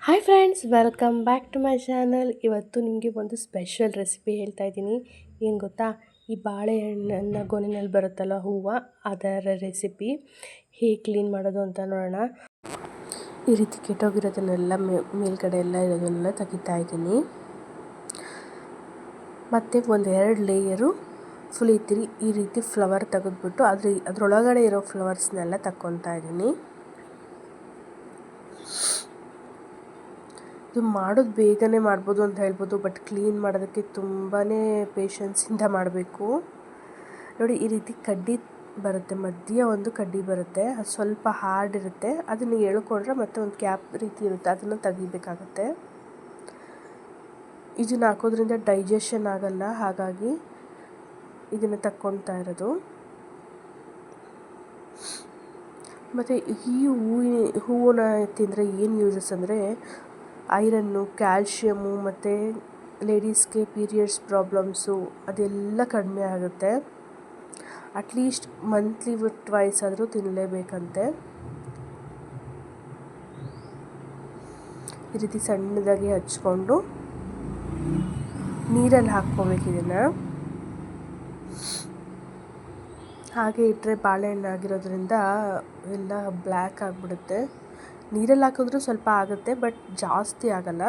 Hi friends, welcome back to my channel. ಇವತ್ತು ನಿಮಗೆ ಒಂದು ಸ್ಪೆಷಲ್ ರೆಸಿಪಿ ಹೇಳ್ತಾ ಇದ್ದೀನಿ. ಏನು ಗೊತ್ತಾ, ಈ ಬಾಳೆಹಣ್ಣನ್ನು ಗೊನೆಯಲ್ಲಿ ಬರುತ್ತಲ್ಲ ಹೂವು, ಅದರ ರೆಸಿಪಿ ಹೇಗೆ ಕ್ಲೀನ್ ಮಾಡೋದು ಅಂತ ನೋಡೋಣ. ಈ ರೀತಿ ಕೆಟ್ಟೋಗಿರೋದನ್ನೆಲ್ಲ ಮೇಲ್ಗಡೆ ಎಲ್ಲ ಇರೋದನ್ನೆಲ್ಲ ತೆಗಿತಾ ಇದ್ದೀನಿ. ಮತ್ತು ಒಂದು 2 ಲೇಯರು ಫುಲ್ ಈ ರೀತಿ ಫ್ಲವರ್ ತೆಗೆದ್ಬಿಟ್ಟು ಅದರೊಳಗಡೆ ಇರೋ ಫ್ಲವರ್ಸ್ನೆಲ್ಲ ತಗೊತಾ ಇದ್ದೀನಿ. ಇದು ಮಾಡೋದು ಬೇಗನೆ ಮಾಡ್ಬೋದು ಅಂತ ಹೇಳ್ಬೋದು, ಬಟ್ ಕ್ಲೀನ್ ಮಾಡೋದಕ್ಕೆ ತುಂಬಾ ಪೇಷನ್ಸಿಂದ ಮಾಡಬೇಕು. ನೋಡಿ, ಈ ರೀತಿ ಕಡ್ಡಿ ಬರುತ್ತೆ, ಮಧ್ಯ ಒಂದು ಕಡ್ಡಿ ಬರುತ್ತೆ, ಅದು ಸ್ವಲ್ಪ ಹಾರ್ಡ್ ಇರುತ್ತೆ. ಅದನ್ನು ಎಳ್ಕೊಂಡ್ರೆ ಮತ್ತೆ ಒಂದು ಕ್ಯಾಪ್ ರೀತಿ ಇರುತ್ತೆ, ಅದನ್ನು ತೆಗಿಬೇಕಾಗತ್ತೆ. ಇದನ್ನು ಹಾಕೋದ್ರಿಂದ ಡೈಜೆಷನ್ ಆಗಲ್ಲ, ಹಾಗಾಗಿ ಇದನ್ನು ತಕ್ಕೊತಾ ಇರೋದು. ಮತ್ತು ಈ ಹೂವನ್ನ ತಿಂದರೆ ಏನು ಯೂಸಸ್ ಅಂದರೆ ಐರನ್ನು, ಕ್ಯಾಲ್ಶಿಯಮ್ಮು, ಮತ್ತು ಲೇಡೀಸ್ಗೆ ಪೀರಿಯಡ್ಸ್ ಪ್ರಾಬ್ಲಮ್ಸು ಅದೆಲ್ಲ ಕಡಿಮೆ ಆಗುತ್ತೆ. ಅಟ್ಲೀಸ್ಟ್ ಮಂತ್ಲಿ ಟ್ವೈಸ್ ಆದರೂ ತಿನ್ನಲೇಬೇಕಂತೆ. ಈ ರೀತಿ ಸಣ್ಣದಾಗಿ ಹಚ್ಕೊಂಡು ನೀರಲ್ಲಿ ಹಾಕ್ಕೋಬೇಕು. ಇದನ್ನು ಹಾಗೆ ಇಟ್ಟರೆ ಬಾಳೆಹಣ್ಣು ಆಗಿರೋದ್ರಿಂದ ಎಲ್ಲ ಬ್ಲ್ಯಾಕ್ ಆಗಿಬಿಡುತ್ತೆ. ನೀರಲ್ಲಿ ಹಾಕಿದ್ರೂ ಸ್ವಲ್ಪ ಆಗುತ್ತೆ, ಬಟ್ ಜಾಸ್ತಿ ಆಗಲ್ಲ.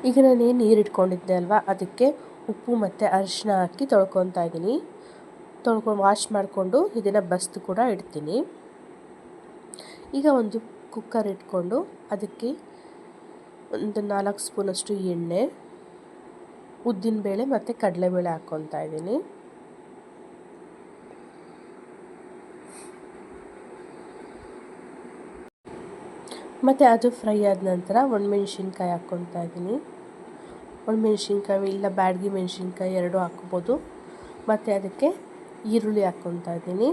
ಈಗ ನಾನೇನು ನೀರು ಇಟ್ಕೊಂಡಿದ್ದೆ ಅಲ್ವಾ, ಅದಕ್ಕೆ ಉಪ್ಪು ಮತ್ತು ಅರಿಶಿನ ಹಾಕಿ ತೊಳ್ಕೊತಾ ಇದ್ದೀನಿ. ವಾಶ್ ಮಾಡಿಕೊಂಡು ಇದನ್ನು ಬಸ್ದು ಕೂಡ ಇಡ್ತೀನಿ. ಈಗ ಒಂದು ಕುಕ್ಕರ್ ಇಟ್ಕೊಂಡು ಅದಕ್ಕೆ ಒಂದು 4 ಸ್ಪೂನಷ್ಟು ಎಣ್ಣೆ, ಉದ್ದಿನಬೇಳೆ ಮತ್ತು ಕಡಲೆಬೇಳೆ ಹಾಕ್ಕೊತಾ ಇದ್ದೀನಿ. ಮತ್ತು ಅದು ಫ್ರೈ ಆದ ನಂತರ ಒಣಮೆಣ್ಸಿನ್ಕಾಯಿ ಹಾಕ್ಕೊತಾ ಇದ್ದೀನಿ. ಒಣಮೆಣ್ಸಿನ್ಕಾಯಿ ಇಲ್ಲ ಬ್ಯಾಡಗಿ ಮೆಣಸಿನ್ಕಾಯಿ 2 ಹಾಕ್ಬೋದು. ಮತ್ತು ಅದಕ್ಕೆ ಈರುಳ್ಳಿ ಹಾಕ್ಕೊತಾ ಇದ್ದೀನಿ.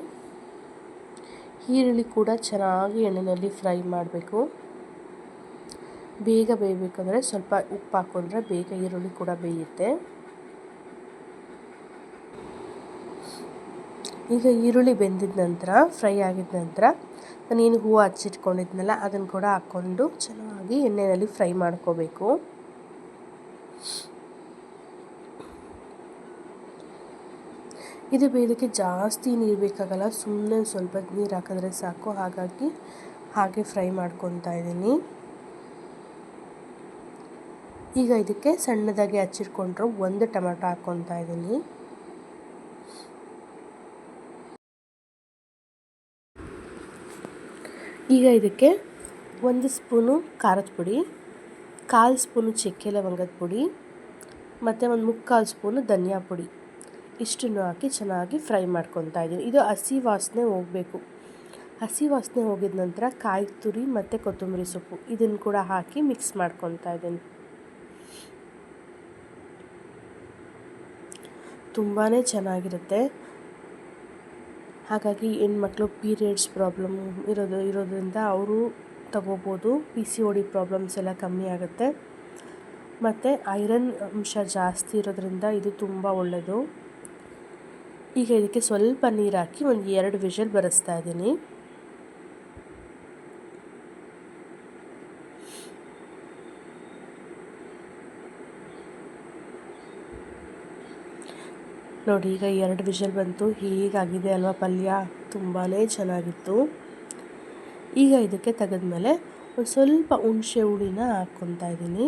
ಈರುಳ್ಳಿ ಕೂಡ ಚೆನ್ನಾಗಿ ಎಣ್ಣೆಯಲ್ಲಿ ಫ್ರೈ ಮಾಡಬೇಕು. ಬೇಗ ಬೇಯಬೇಕಂದ್ರೆ ಸ್ವಲ್ಪ ಉಪ್ಪು ಹಾಕ್ಕೊಂಡ್ರೆ ಬೇಗ ಈರುಳ್ಳಿ ಕೂಡ ಬೇಯುತ್ತೆ. ಈಗ ಈರುಳ್ಳಿ ಬೆಂದಿದ ನಂತರ, ಫ್ರೈ ಆಗಿದ ನಂತರ, ನಾನೇನು ಹೂವು ಹಚ್ಚಿಟ್ಕೊಂಡಿದ್ನಲ್ಲ ಅದನ್ನು ಕೂಡ ಹಾಕ್ಕೊಂಡು ಚೆನ್ನಾಗಿ ಎಣ್ಣೆಯಲ್ಲಿ ಫ್ರೈ ಮಾಡ್ಕೋಬೇಕು. ಇದು ಬೇಯೋದಕ್ಕೆ ಜಾಸ್ತಿ ನೀರು ಬೇಕಾಗಲ್ಲ, ಸುಮ್ಮನೆ ಸ್ವಲ್ಪ ನೀರು ಹಾಕಿದ್ರೆ ಸಾಕು. ಹಾಗಾಗಿ ಹಾಗೆ ಫ್ರೈ ಮಾಡ್ಕೊತಾ ಇದ್ದೀನಿ. ಈಗ ಇದಕ್ಕೆ ಸಣ್ಣದಾಗಿ ಹಚ್ಚಿಟ್ಕೊಂಡ್ರು 1 ಟೊಮೆಟೊ ಹಾಕ್ಕೊತಾ ಇದ್ದೀನಿ. ಈಗ ಇದಕ್ಕೆ 1 ಸ್ಪೂನು ಖಾರದ ಪುಡಿ, 1/4 ಸ್ಪೂನು ಚಕ್ಕೆ ಲವಂಗದ ಪುಡಿ, ಮತ್ತು 1/4 ಸ್ಪೂನು ಧನಿಯಾ ಪುಡಿ, ಇಷ್ಟನ್ನು ಹಾಕಿ ಚೆನ್ನಾಗಿ ಫ್ರೈ ಮಾಡ್ಕೊತಾ ಇದ್ದೀನಿ. ಇದು ಹಸಿ ವಾಸನೆ ಹೋಗಬೇಕು. ಹಸಿ ವಾಸನೆ ಹೋಗಿದ ನಂತರ ಕಾಯಿ ತುರಿ ಮತ್ತು ಕೊತ್ತಂಬರಿ ಸೊಪ್ಪು ಇದನ್ನು ಕೂಡ ಹಾಕಿ ಮಿಕ್ಸ್ ಮಾಡ್ಕೊತಾ ಇದ್ದೀನಿ. ತುಂಬಾ ಚೆನ್ನಾಗಿರುತ್ತೆ. ಹಾಗಾಗಿ ಹೆಣ್ಮಕ್ಳು ಪೀರಿಯಡ್ಸ್ ಪ್ರಾಬ್ಲಮ್ ಇರೋದ್ರಿಂದ ಅವರು ತಗೋಬೋದು. PCOD ಪ್ರಾಬ್ಲಮ್ಸ್ ಎಲ್ಲ ಕಮ್ಮಿ ಆಗುತ್ತೆ. ಮತ್ತು ಐರನ್ ಅಂಶ ಜಾಸ್ತಿ ಇರೋದ್ರಿಂದ ಇದು ತುಂಬ ಒಳ್ಳೆಯದು. ಈಗ ಇದಕ್ಕೆ ಸ್ವಲ್ಪ ನೀರು ಹಾಕಿ ಒಂದು 2 ವಿಷಲ್ ಬರೆಸ್ತಾ ಇದ್ದೀನಿ. ನೋಡಿ, ಈಗ 2 ವಿಷಲ್ ಬಂತು. ಹೀಗಾಗಿದೆ ಅಲ್ವಾ ಪಲ್ಯ, ತುಂಬಾ ಚೆನ್ನಾಗಿತ್ತು. ಈಗ ಇದಕ್ಕೆ ತೆಗೆದ್ಮೇಲೆ ಒಂದು ಸ್ವಲ್ಪ ಹುಣಸೆ ಹುಳಿನ ಹಾಕ್ಕೊತಾ ಇದ್ದೀನಿ.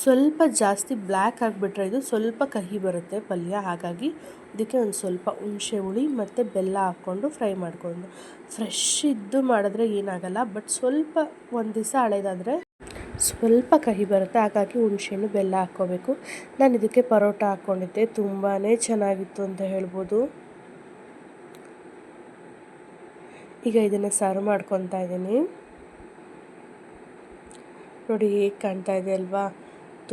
ಸ್ವಲ್ಪ ಜಾಸ್ತಿ ಬ್ಲ್ಯಾಕ್ ಆಗಿಬಿಟ್ರೆ ಇದು ಸ್ವಲ್ಪ ಕಹಿ ಬರುತ್ತೆ ಪಲ್ಯ, ಹಾಗಾಗಿ ಇದಕ್ಕೆ ಒಂದು ಸ್ವಲ್ಪ ಹುಣಸೆ ಹುಳಿ ಮತ್ತು ಬೆಲ್ಲ ಹಾಕ್ಕೊಂಡು ಫ್ರೈ ಮಾಡಿಕೊಂಡು. ಫ್ರೆಶ್ ಇದ್ದು ಮಾಡಿದ್ರೆ ಏನಾಗಲ್ಲ, ಬಟ್ ಸ್ವಲ್ಪ ಒಂದು ದಿವಸ ಹಳೇದಾದರೆ ಸ್ವಲ್ಪ ಕಹಿ ಬರುತ್ತೆ, ಹಾಗಾಗಿ ಹುಣಸೆಹಣ್ಣು ಬೆಲ್ಲ ಹಾಕ್ಕೋಬೇಕು. ನಾನು ಇದಕ್ಕೆ ಪರೋಟ ಹಾಕ್ಕೊಂಡಿದ್ದೆ, ತುಂಬಾ ಚೆನ್ನಾಗಿತ್ತು ಅಂತ ಹೇಳ್ಬೋದು. ಈಗ ಇದನ್ನು ಸರ್ವ್ ಮಾಡ್ಕೊತಾ ಇದ್ದೀನಿ. ನೋಡಿ ಹೇಗೆ ಕಾಣ್ತಾ ಇದೆ ಅಲ್ವಾ,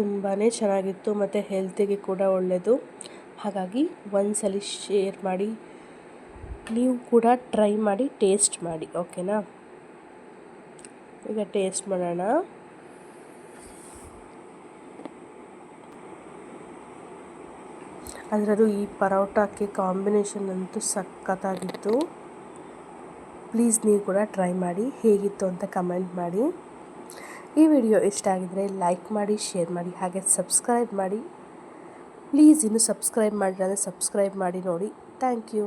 ತುಂಬಾ ಚೆನ್ನಾಗಿತ್ತು ಮತ್ತು ಹೆಲ್ತಿಗೆ ಕೂಡ ಒಳ್ಳೆಯದು. ಹಾಗಾಗಿ ಒಂದ್ಸಲಿ ಶೇರ್ ಮಾಡಿ, ನೀವು ಕೂಡ ಟ್ರೈ ಮಾಡಿ, ಟೇಸ್ಟ್ ಮಾಡಿ, ಓಕೆನಾ? ಈಗ ಟೇಸ್ಟ್ ಮಾಡೋಣ. ಅದರಲ್ಲೂ ಈ ಪರೋಟಕ್ಕೆ ಕಾಂಬಿನೇಷನ್ ಅಂತೂ ಸಖತ್ತಾಗಿತ್ತು. ಪ್ಲೀಸ್ ನೀವು ಕೂಡ ಟ್ರೈ ಮಾಡಿ, ಹೇಗಿತ್ತು ಅಂತ ಕಮೆಂಟ್ ಮಾಡಿ. ಈ ವಿಡಿಯೋ ಇಷ್ಟ ಆಗಿದರೆ ಲೈಕ್ ಮಾಡಿ, ಶೇರ್ ಮಾಡಿ, ಹಾಗೆ ಸಬ್ಸ್ಕ್ರೈಬ್ ಮಾಡಿ. ಪ್ಲೀಸ್ ಇನ್ನೂ ಸಬ್ಸ್ಕ್ರೈಬ್ ಮಾಡಿದ್ರೆ ಸಬ್ಸ್ಕ್ರೈಬ್ ಮಾಡಿ ನೋಡಿ. Thank you.